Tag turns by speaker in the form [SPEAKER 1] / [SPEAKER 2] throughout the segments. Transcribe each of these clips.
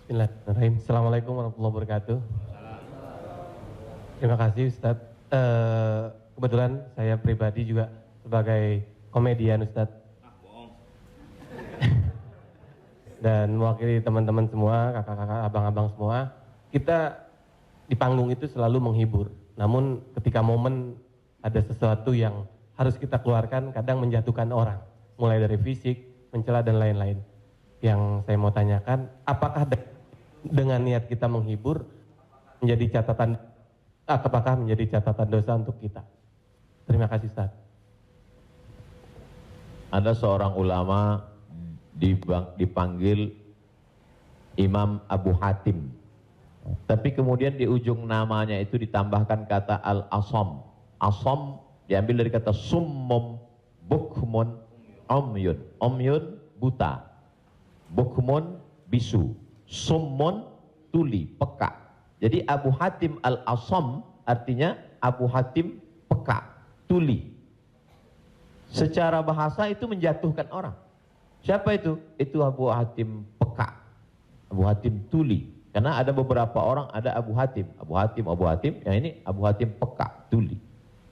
[SPEAKER 1] Bismillahirrahmanirrahim. Assalamualaikum warahmatullahi wabarakatuh. Terima kasih Ustadz. Kebetulan saya pribadi juga sebagai komedian Ustadz. Dan mewakili teman-teman semua, kakak-kakak, abang-abang semua. Kita di panggung itu selalu menghibur. Namun ketika momen ada sesuatu yang harus kita keluarkan, kadang menjatuhkan orang. Mulai dari fisik, mencela dan lain-lain. Yang saya mau tanyakan, apakah dengan niat kita menghibur menjadi catatan, apakah menjadi catatan dosa untuk kita? Terima kasih Ustaz.
[SPEAKER 2] Ada seorang ulama dipanggil Imam Abu Hatim, tapi kemudian di ujung namanya itu ditambahkan kata Al-Asam. Asam diambil dari kata summum, bukmun, omyun. Omyun buta, bukmun bisu, summun tuli, peka. Jadi Abu Hatim Al-Asam artinya Abu Hatim peka, tuli. Secara bahasa itu menjatuhkan orang. Siapa itu? Itu Abu Hatim peka, Abu Hatim tuli. Karena ada beberapa orang ada Abu Hatim, Abu Hatim, Abu Hatim. Yang ini Abu Hatim peka, tuli.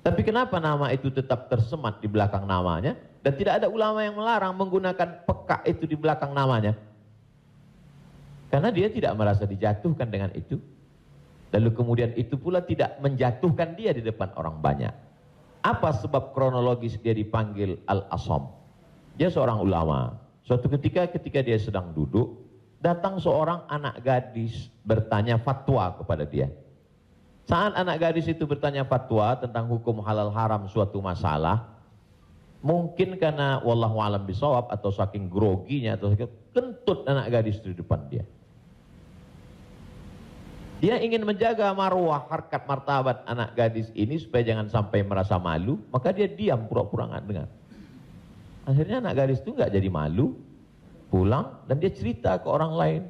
[SPEAKER 2] Tapi kenapa nama itu tetap tersemat di belakang namanya? Dan tidak ada ulama yang melarang menggunakan peka itu di belakang namanya. Karena dia tidak merasa dijatuhkan dengan itu. Lalu kemudian itu pula tidak menjatuhkan dia di depan orang banyak. Apa sebab kronologis dia dipanggil Al-Asam? Dia seorang ulama. Suatu ketika dia sedang duduk, datang seorang anak gadis bertanya fatwa kepada dia. Saat anak gadis itu bertanya fatwa tentang hukum halal haram suatu masalah, mungkin karena wallahu alam bisawab atau saking groginya atau kentut anak gadis itu di depan dia. Dia ingin menjaga marwah, harkat, martabat anak gadis ini supaya jangan sampai merasa malu, maka dia diam pura-pura nggak dengar. Akhirnya anak gadis itu nggak jadi malu, pulang dan dia cerita ke orang lain.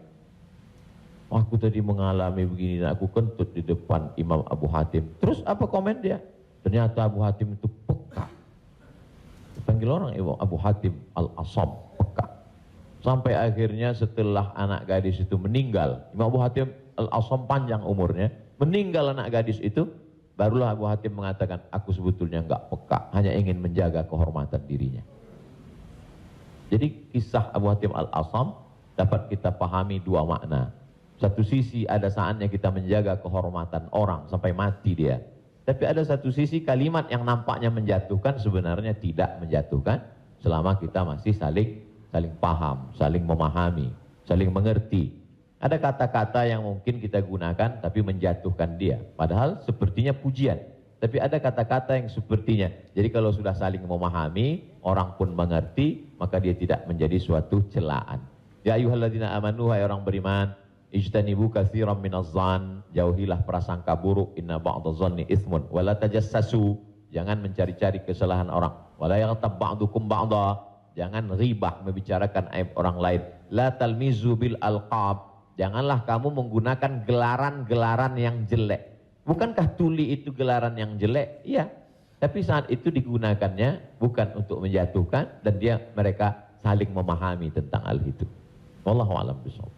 [SPEAKER 2] Aku tadi mengalami begini dan aku kentut di depan Imam Abu Hatim. Terus apa komen dia? Ternyata Abu Hatim itu peka. Dipanggil orang Abu Hatim Al-Asam, peka. Sampai akhirnya setelah anak gadis itu meninggal, Imam Abu Hatim Al-Asam panjang umurnya, meninggal anak gadis itu, barulah Abu Hatim mengatakan, aku sebetulnya nggak peka, hanya ingin menjaga kehormatan dirinya. Jadi kisah Abu Hatim Al-Asam dapat kita pahami dua makna. Satu sisi ada saatnya kita menjaga kehormatan orang sampai mati dia. Tapi ada satu sisi kalimat yang nampaknya menjatuhkan sebenarnya tidak menjatuhkan selama kita masih saling paham, saling memahami, saling mengerti. Ada kata-kata yang mungkin kita gunakan tapi menjatuhkan dia. Padahal sepertinya pujian. Tapi ada kata-kata yang sepertinya. Jadi kalau sudah saling memahami, orang pun mengerti, maka dia tidak menjadi suatu celaan. Ya ayyuhalladzina amanu, hai orang beriman, ijtanibu katsiran minadh-dhann, jauhilah prasangka buruk, inna ba'dadh-dhanni itsmun, wala tajassasu, jangan mencari-cari kesalahan orang, wala yaghtab ba'dukum ba'dha, jangan ribah membicarakan aib orang lain, la talmizu bil alqab, janganlah kamu menggunakan gelaran-gelaran yang jelek. Bukankah tuli itu gelaran yang jelek? Iya. Tapi saat itu digunakannya bukan untuk menjatuhkan dan mereka saling memahami tentang hal itu. Wallahu a'lam bishawab.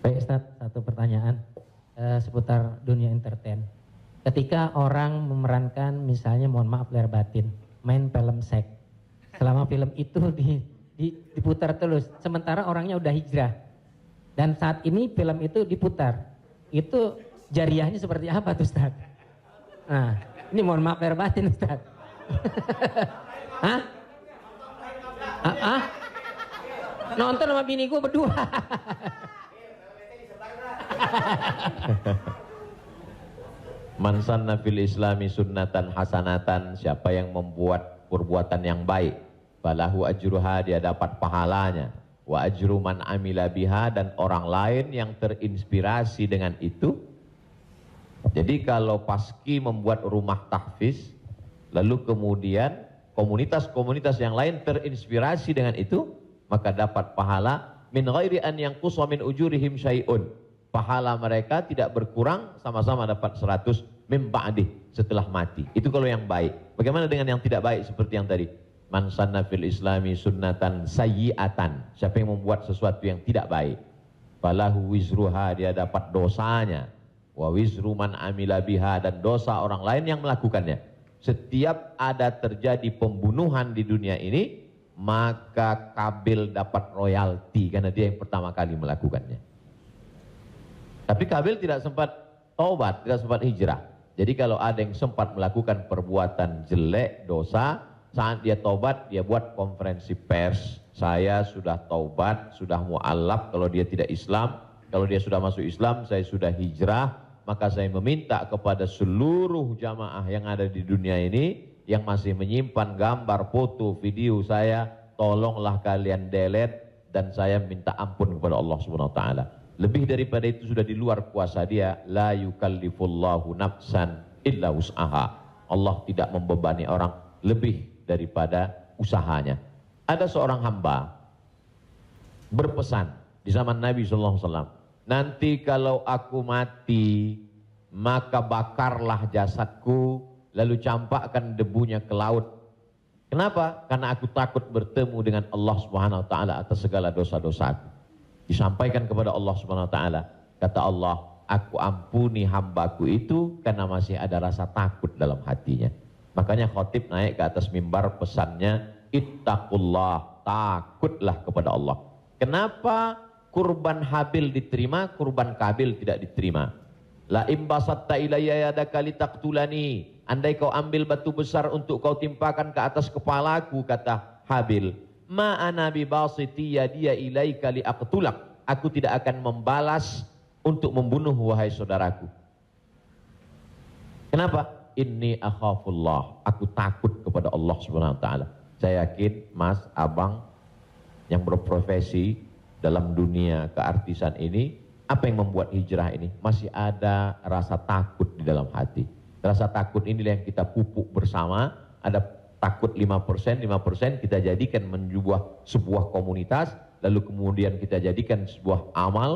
[SPEAKER 3] Baik Ustaz, satu pertanyaan seputar dunia entertain. Ketika orang memerankan misalnya mohon maaf lahir batin, main film seks. Selama film itu diputar terus, sementara orangnya udah hijrah. Dan saat ini film itu diputar. Itu jariahnya seperti apa tuh Ustaz? Nah, ini mohon maaf lahir batin Ustaz. Hah? Nonton sama bini gue berdua.
[SPEAKER 2] Man sanna fil islami sunnatan hasanatan, siapa yang membuat perbuatan yang baik, falahu ajruha, dia dapat pahalanya, wa ajru man amila biha, dan orang lain yang terinspirasi dengan itu. Jadi kalau Paski membuat rumah tahfiz, lalu kemudian komunitas-komunitas yang lain terinspirasi dengan itu, maka dapat pahala min ghairi an yanqusa min ujurihim syai'un. Pahala mereka tidak berkurang, sama-sama dapat 100 mim ba'dih, setelah mati. Itu kalau yang baik. Bagaimana dengan yang tidak baik seperti yang tadi? Man sanna fil islami sunnatan sayyi'atan. Siapa yang membuat sesuatu yang tidak baik? falahu wizruha, dia dapat dosanya, wa wizru man amila biha, dan dosa orang lain yang melakukannya. Setiap ada terjadi pembunuhan di dunia ini, maka Kabil dapat royalti karena dia yang pertama kali melakukannya. Tapi Kabil tidak sempat taubat, tidak sempat hijrah. Jadi kalau ada yang sempat melakukan perbuatan jelek, dosa, saat dia taubat, dia buat konferensi pers. Saya sudah taubat, sudah mu'alaf kalau dia tidak Islam. Kalau dia sudah masuk Islam, saya sudah hijrah. Maka saya meminta kepada seluruh jamaah yang ada di dunia ini, yang masih menyimpan gambar, foto, video saya, tolonglah kalian delete, dan saya minta ampun kepada Allah Subhanahu wa taala. Lebih daripada itu sudah di luar kuasa dia. La yukallifullahu nafsan illa wus'aha. Allah tidak membebani orang lebih daripada usahanya. Ada seorang hamba berpesan di zaman Nabi SAW, nanti kalau aku mati, maka bakarlah jasadku, lalu campakkan debunya ke laut. Kenapa? Karena aku takut bertemu dengan Allah Subhanahu wa taala atas segala dosa-dosaku. Disampaikan kepada Allah Subhanahu wa taala, kata Allah, aku ampuni hambaku itu karena masih ada rasa takut dalam hatinya. Makanya khotib naik ke atas mimbar, pesannya ittaqullah, takutlah kepada Allah. Kenapa kurban Habil diterima, kurban Kabil tidak diterima? La imbasatta ilayya yadaka litaqtulani, andai kau ambil batu besar untuk kau timpakan ke atas kepalaku, kata Habil, ma ana bibasiti yadiya ilaika liaqtulak, aku tidak akan membalas untuk membunuh wahai saudaraku. Kenapa? Inni akhafullah, aku takut kepada Allah Subhanahu wa taala. Saya yakin Mas, Abang yang berprofesi dalam dunia keartisan ini, apa yang membuat hijrah ini? Masih ada rasa takut di dalam hati. Rasa takut inilah yang kita pupuk bersama. Ada takut 5%, 5% kita jadikan sebuah komunitas, lalu kemudian kita jadikan sebuah amal.